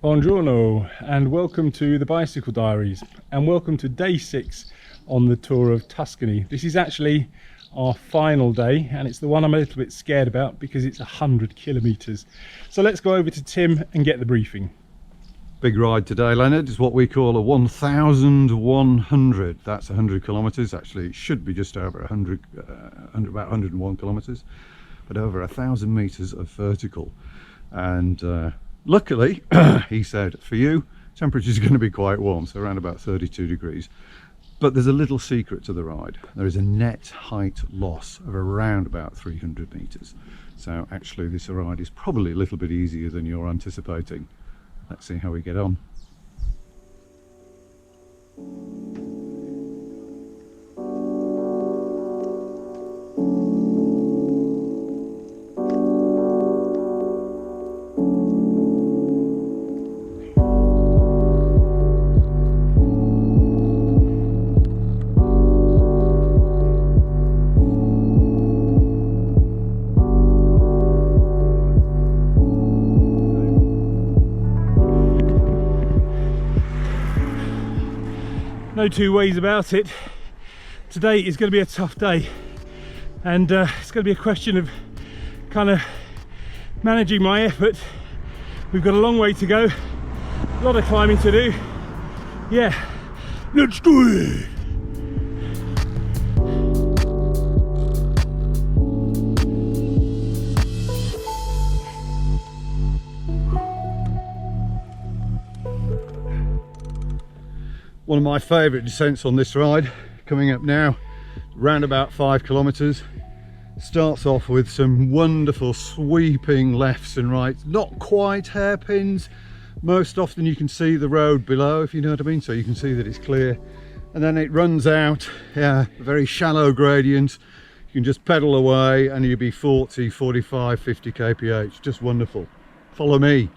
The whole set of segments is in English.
Buongiorno and welcome to the Bicycle Diaries, and welcome to day 6 on the tour of Tuscany. This is actually our final day, and it's the one I'm a little bit scared about because it's 100 kilometers. So let's go over to Tim and get the briefing. Big ride today, Leonard. Is what we call a 1,100. That's 100 kilometers. Actually, it should be just over 100, about 101 kilometers, but over 1,000 meters of vertical. And luckily, he said, for you, temperature's going to be quite warm, so around about 32 degrees. But there's a little secret to the ride. There is a net height loss of around about 300 meters. So actually, this ride is probably a little bit easier than you're anticipating. Let's see how we get on. No two ways about it. Today is going to be a tough day, and it's going to be a question of kind of managing my effort. We've got a long way to go, a lot of climbing to do. Yeah, let's do it. One of my favourite descents on this ride, coming up now, round about 5 kilometres. Starts off with some wonderful sweeping lefts and rights, not quite hairpins. Most often you can see the road below, if you know what I mean, so you can see that it's clear. And then it runs out, a very shallow gradient. You can just pedal away and you'll be 40, 45, 50 kph, just wonderful. Follow me.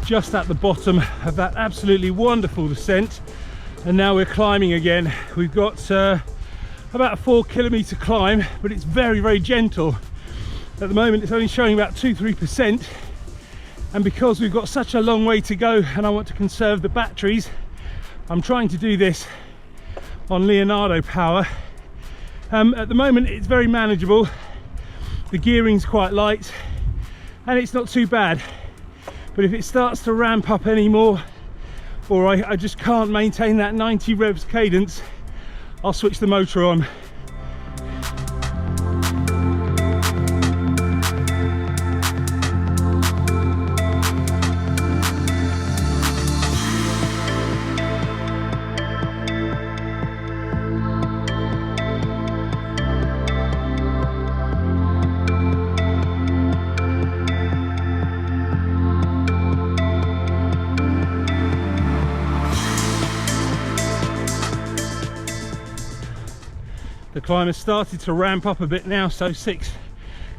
Just at the bottom of that absolutely wonderful descent, and now we're climbing again. We've got about a 4 kilometer climb, but it's very gentle. At the moment it's only showing about 2-3%, and because we've got such a long way to go and I want to conserve the batteries, I'm trying to do this on Leonardo power. At the moment it's very manageable, the gearing's quite light and it's not too bad. But if it starts to ramp up anymore, or I just can't maintain that 90 revs cadence, I'll switch the motor on. The climb has started to ramp up a bit now, so 6,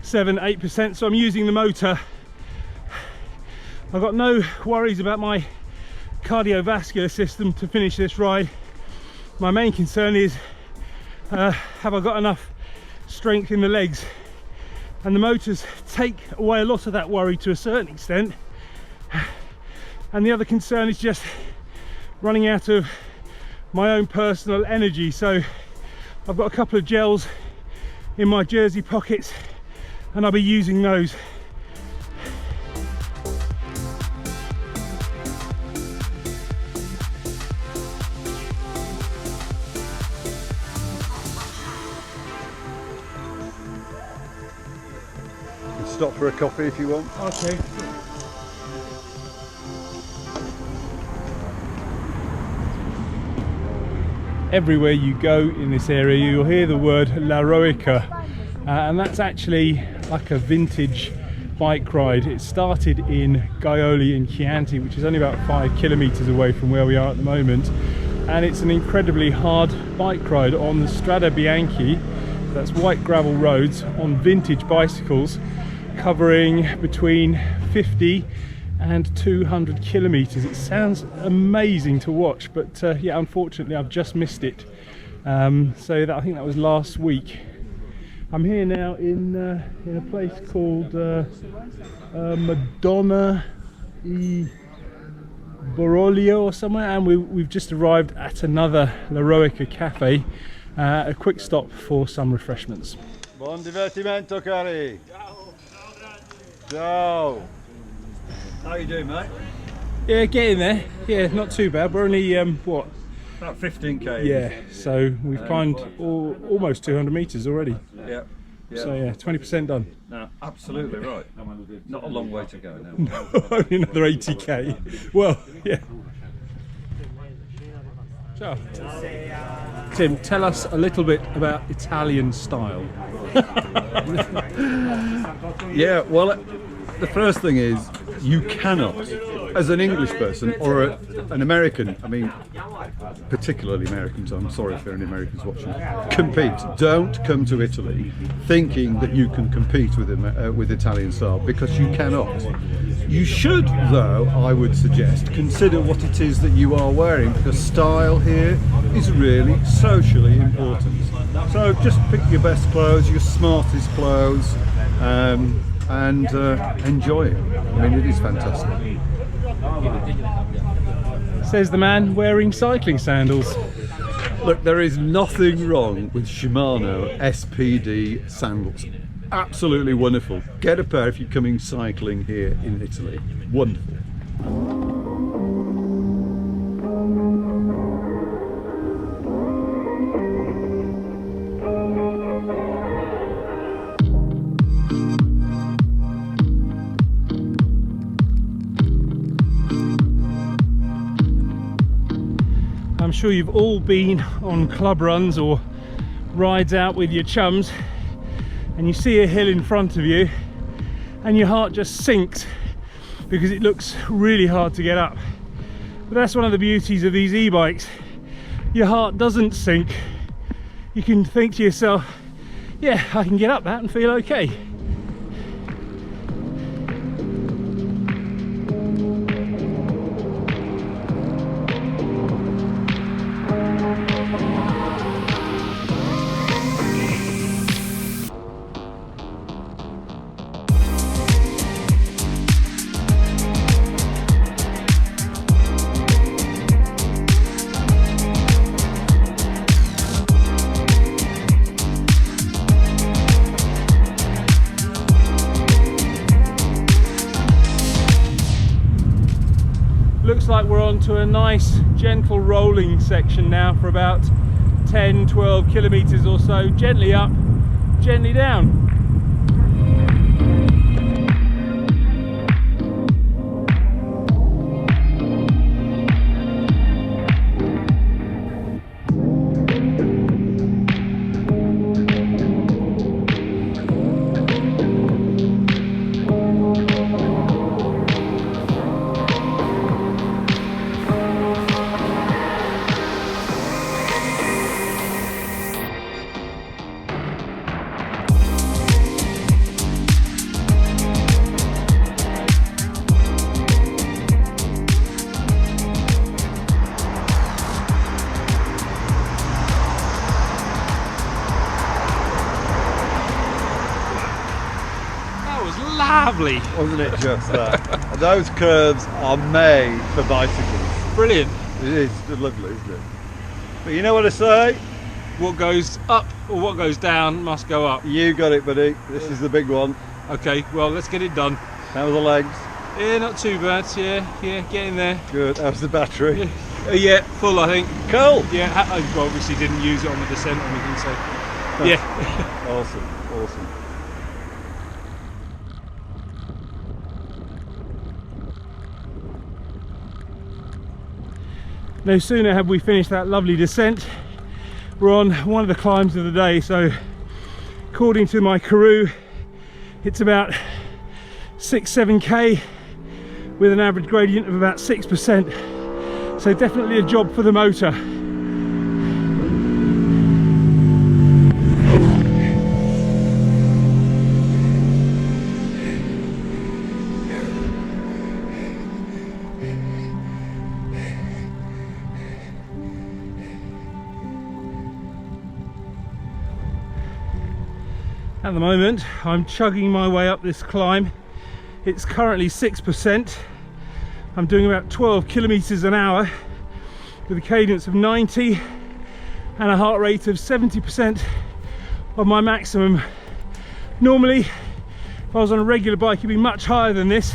7, 8%, so I'm using the motor. I've got no worries about my cardiovascular system to finish this ride. My main concern is have I got enough strength in the legs, and the motors take away a lot of that worry to a certain extent. And the other concern is just running out of my own personal energy. So I've got a couple of gels in my jersey pockets and I'll be using those. stop for a coffee if you want. Okay. Everywhere you go in this area, you'll hear the word La Roica, and that's actually like a vintage bike ride. It started in Gaioli in Chianti, which is only about 5 kilometers away from where we are at the moment, and it's an incredibly hard bike ride on the Strada Bianca. That's white gravel roads on vintage bicycles, covering between 50 and 200 kilometers. It sounds amazing to watch, but yeah, unfortunately I've just missed it. So I think that was last week. I'm here now in a place called Madonna e Borolio or somewhere, and we've just arrived at another La Roica cafe. A quick stop for some refreshments. Buon divertimento, cari. Ciao. How you doing, mate? Yeah, getting there. Yeah, not too bad. We're only what? About 15k. Yeah, so we've climbed almost 200 meters already. Yeah. So yeah, 20% done. No, absolutely right. Not a long way to go now. Only another 80k. Well, yeah. Ciao. Tim, tell us a little bit about Italian style. Yeah, well, the first thing is you cannot, as an English person or an American, I mean, particularly Americans, I'm sorry if there are any Americans watching, compete. Don't come to Italy thinking that you can compete with Italian style, because you cannot. You should, though, I would suggest, consider what it is that you are wearing, because style here is really socially important. So just pick your best clothes, your smartest clothes, and enjoy it. I mean, it is fantastic. Says the man wearing cycling sandals. Look, there is nothing wrong with Shimano SPD sandals. Absolutely wonderful. Get a pair if you're coming cycling here in Italy. Wonderful. I'm sure you've all been on club runs or rides out with your chums, and you see a hill in front of you and your heart just sinks because it looks really hard to get up. But that's one of the beauties of these e-bikes. Your heart doesn't sink. You can think to yourself, yeah, I can get up that and feel okay. Looks like we're onto a nice gentle rolling section now for about 10-12 kilometers or so. Gently up, gently down. Lovely. Wasn't it just that? Those curves are made for bicycles. Brilliant. It is lovely, isn't it? But you know what I say? What goes up or what goes down must go up. You got it, buddy. This is the big one. Okay, well, let's get it done. How are the legs? Yeah, not too bad. Yeah, getting there. Good. How's the battery? Yeah, full, I think. Cool. Yeah, I obviously didn't use it on the descent or anything, so yeah. Awesome, awesome. No sooner have we finished that lovely descent, we're on one of the climbs of the day. So according to my Karoo, it's about 6-7k with an average gradient of about 6%. So definitely a job for the motor. At the moment, I'm chugging my way up this climb. It's currently 6%. I'm doing about 12 kilometers an hour with a cadence of 90 and a heart rate of 70% of my maximum. Normally, if I was on a regular bike, it'd be much higher than this.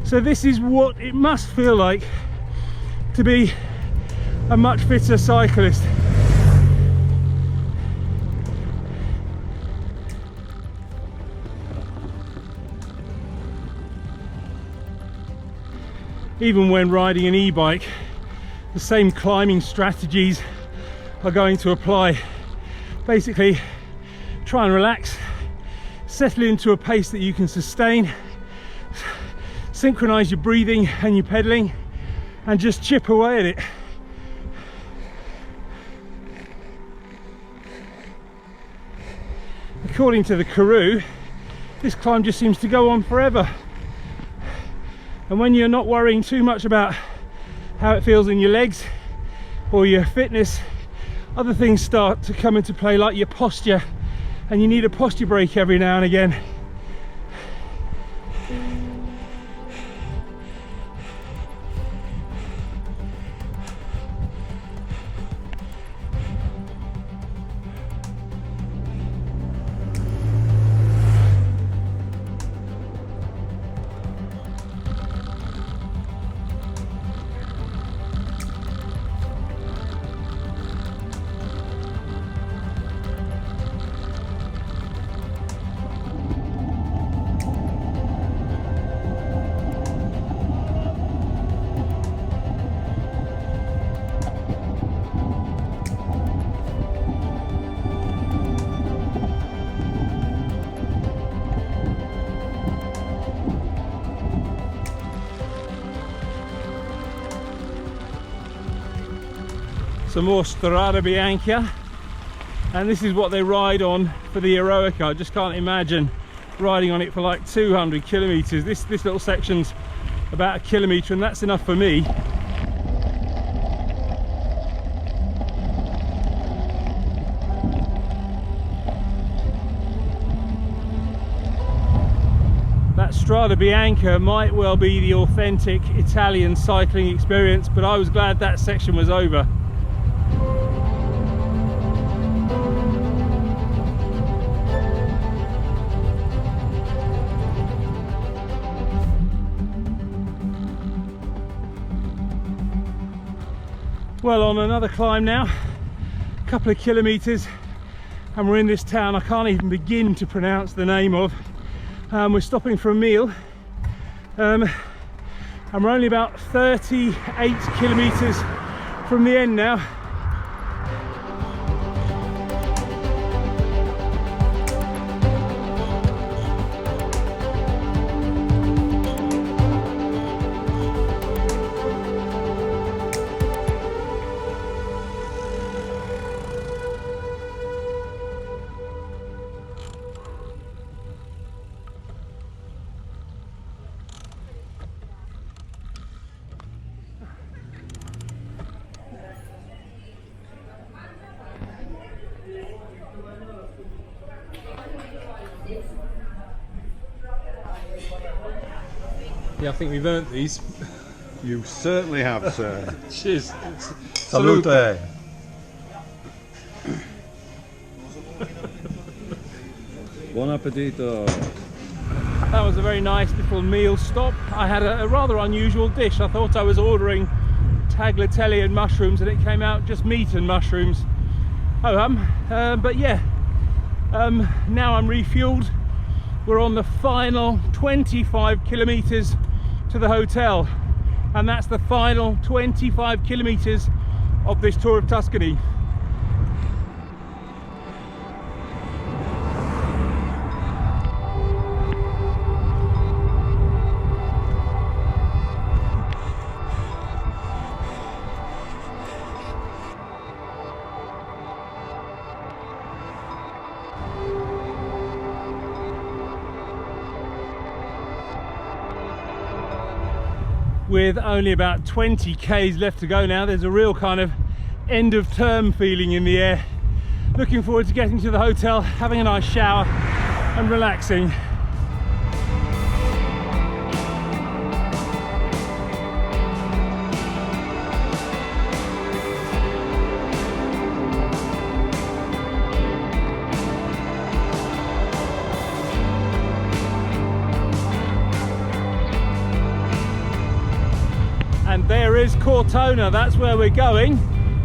So this is what it must feel like to be a much fitter cyclist. Even when riding an e-bike, the same climbing strategies are going to apply. Basically, try and relax, settle into a pace that you can sustain, synchronize your breathing and your pedaling, and just chip away at it. According to the Karoo, this climb just seems to go on forever. And when you're not worrying too much about how it feels in your legs or your fitness, other things start to come into play, like your posture, and you need a posture break every now and again. Some more Strada Bianca, and this is what they ride on for the Eroica. I just can't imagine riding on it for like 200 kilometers. This little section's about 1 kilometer, and that's enough for me. That Strada Bianca might well be the authentic Italian cycling experience, but I was glad that section was over. Well, on another climb now, a couple of kilometers, and we're in this town I can't even begin to pronounce the name of. We're stopping for a meal, and we're only about 38 kilometers from the end now. Yeah, I think we've earned these. You certainly have, sir. Cheers. Salute. Buon appetito. That was a very nice little meal stop. I had a rather unusual dish. I thought I was ordering tagliatelle and mushrooms, and it came out just meat and mushrooms. But yeah, now I'm refueled. We're on the final 25 kilometers to the hotel. And that's the final 25 kilometers of this tour of Tuscany. With only about 20 k's left to go now, there's a real kind of end of term feeling in the air. Looking forward to getting to the hotel, having a nice shower and relaxing. And there is Cortona, that's where we're going,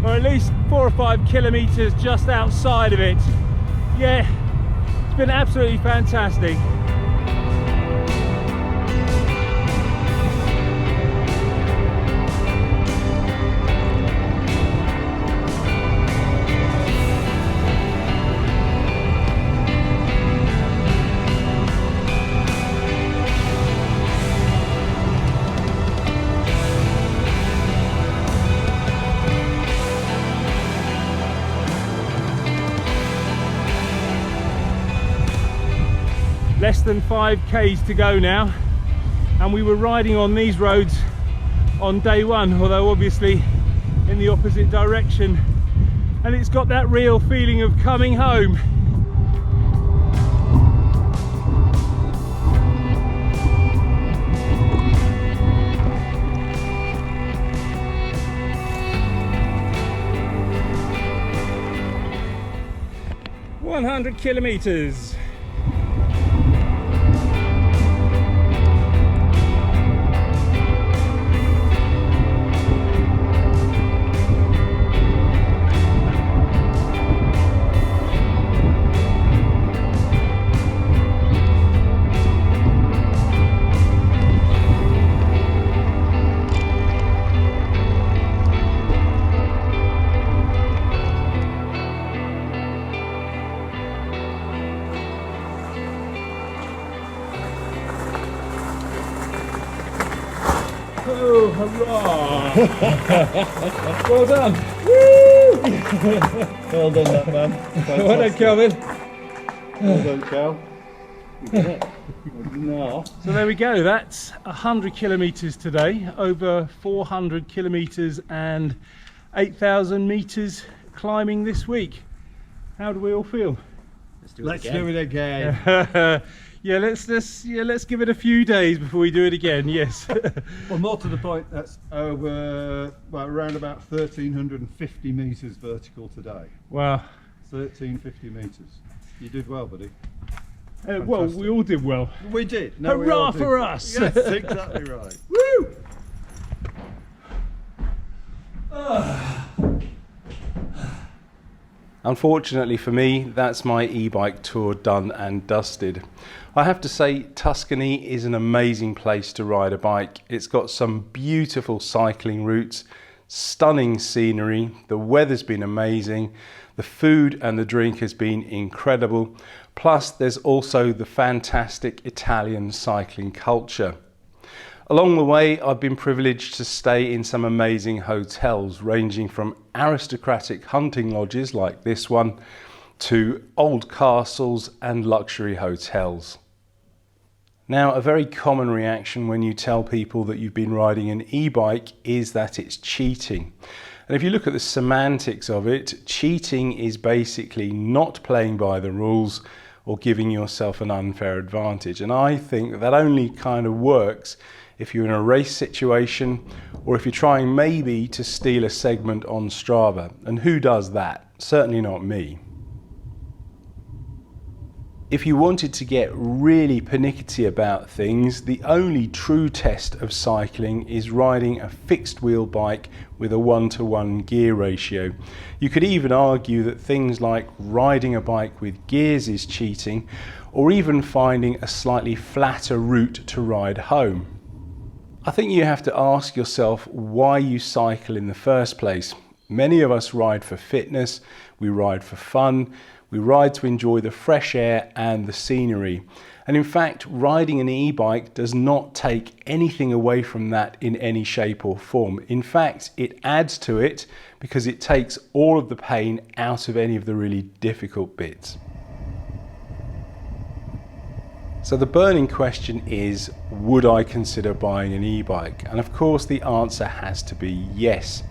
or at least 4 or 5 kilometers just outside of it. Yeah, it's been absolutely fantastic. Less than 5 k's to go now, and we were riding on these roads on day one, although obviously in the opposite direction, and it's got that real feeling of coming home. "100 kilometers. Oh, hurrah! Well done! Woo! Well done, that man. Well done, Kelvin. Well done, Cal. You did it. No. So there we go, that's 100 kilometres today, over 400 kilometres and 8,000 metres climbing this week. How do we all feel? Let's do it again. Yeah, let's give it a few days before we do it again. Yes. Well, more to the point, that's over around about 1,350 metres vertical today. Wow. 1,350 metres. You did well, buddy. Well, we all did well. We did. No, Hurrah for us! Yes, exactly right. Woo! Unfortunately for me, that's my e-bike tour done and dusted. I have to say, Tuscany is an amazing place to ride a bike. It's got some beautiful cycling routes, stunning scenery, the weather's been amazing, the food and the drink has been incredible, plus there's also the fantastic Italian cycling culture. Along the way, I've been privileged to stay in some amazing hotels, ranging from aristocratic hunting lodges like this one, to old castles and luxury hotels. Now, a very common reaction when you tell people that you've been riding an e-bike is that it's cheating. And if you look at the semantics of it, cheating is basically not playing by the rules or giving yourself an unfair advantage. And I think that only kind of works if you're in a race situation, or if you're trying maybe to steal a segment on Strava. And who does that? Certainly not me. If you wanted to get really pernickety about things, the only true test of cycling is riding a fixed wheel bike with a 1-to-1 gear ratio. You could even argue that things like riding a bike with gears is cheating, or even finding a slightly flatter route to ride home. I think you have to ask yourself why you cycle in the first place. Many of us ride for fitness, we ride for fun, we ride to enjoy the fresh air and the scenery. And in fact, riding an e-bike does not take anything away from that in any shape or form. In fact, it adds to it because it takes all of the pain out of any of the really difficult bits. So the burning question is, would I consider buying an e-bike? And of course the answer has to be yes.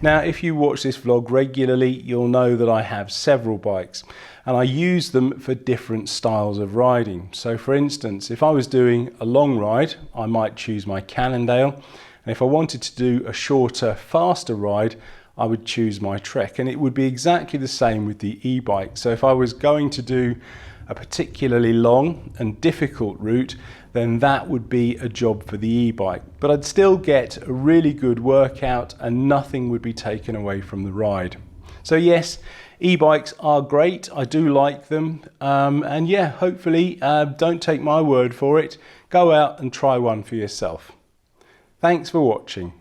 Now, if you watch this vlog regularly, you'll know that I have several bikes and I use them for different styles of riding. So for instance, if I was doing a long ride, I might choose my Cannondale. And if I wanted to do a shorter, faster ride, I would choose my Trek. And it would be exactly the same with the e-bike. So if I was going to do a particularly long and difficult route, then that would be a job for the e-bike. But I'd still get a really good workout and nothing would be taken away from the ride. So yes, e-bikes are great. I do like them. And yeah, hopefully, don't take my word for it. Go out and try one for yourself. Thanks for watching.